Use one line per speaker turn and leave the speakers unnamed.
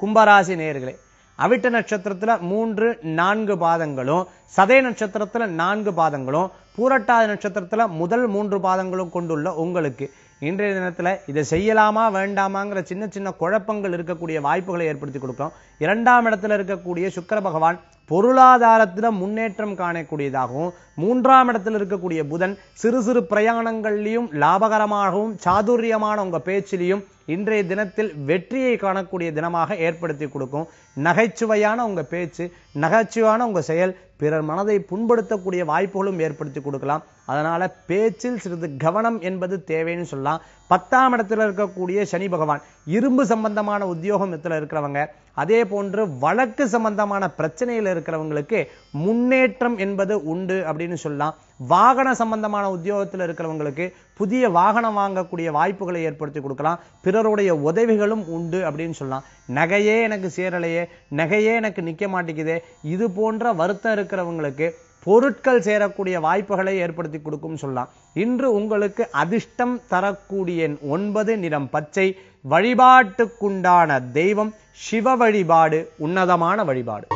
கும்பராசி நேயர்களே, அவிட்ட நட்சத்திரத்துல 3, 4 பாதங்களும், சதய நட்சத்திரத்துல 4 பாதங்களும், பூரட்டாதி நட்சத்திரத்துல முதல் 3 பாதங்களும் கொண்டுள்ள உங்களுக்கு இன்றைய தினத்துல இதை செய்யலாமா வேண்டாமாங்கிற சின்ன சின்ன குழப்பங்கள் இருக்கக்கூடிய வாய்ப்புகளை ஏற்படுத்தி கொடுக்கும். 2ஆம் இடத்துல இருக்கக்கூடிய சுக்கிர பகவான் பொருளாதாரத்துல முன்னேற்றம் காணக்கூடியதாகவும், 3ஆம் இடத்துல இருக்கக்கூடிய புதன் சிறு சிறு பிரயாணங்கள்லையும் லாபகரமாகவும் சாதுரியமான உங்க பேச்சிலையும் இன்றைய தினத்தில் வெற்றியை காணக்கூடிய தினமாக ஏற்படுத்தி கொடுக்கும். நகைச்சுவையான உங்க பேச்சு, நகைச்சுவையான உங்க செயல் பிறர் மனதை புண்படுத்தக்கூடிய வாய்ப்புகளும் ஏற்படுத்தி கொடுக்கலாம். அதனால பேச்சில் சிறிது கவனம் என்பது தேவைன்னு சொல்லலாம். 10ஆம் இடத்துல இருக்கக்கூடிய சனி பகவான் இரும்பு சம்பந்தமான உத்தியோகத்துல இருக்கிறவங்க, அதே போன்று வழக்கு சம்பந்தமான பிரச்சனையில் இருக்கிறவங்களுக்கு முன்னேற்றம் என்பது உண்டு அப்படின்னு சொல்லலாம். வாகன சம்பந்தமான உத்தியோகத்தில் இருக்கிறவங்களுக்கு புதிய வாகனம் வாங்கக்கூடிய வாய்ப்புகளை ஏற்படுத்தி கொடுக்கலாம். பிறருடைய உதவிகளும் உண்டு அப்படின்னு சொல்லலாம். நகையே எனக்கு சேரலையே, நகையே எனக்கு நிக்க மாட்டேங்குதே, இது போன்ற வருத்தம் இருக்கிறவங்களுக்கு பொருட்கள் சேரக்கூடிய வாய்ப்புகளை ஏற்படுத்தி கொடுக்கும் சொல்லலாம். இன்று உங்களுக்கு அதிர்ஷ்டம் தரக்கூடிய 9, நிறம் பச்சை. வழிபாட்டுக்குண்டான தெய்வம் சிவ வழிபாடு, உன்னதமான வழிபாடு.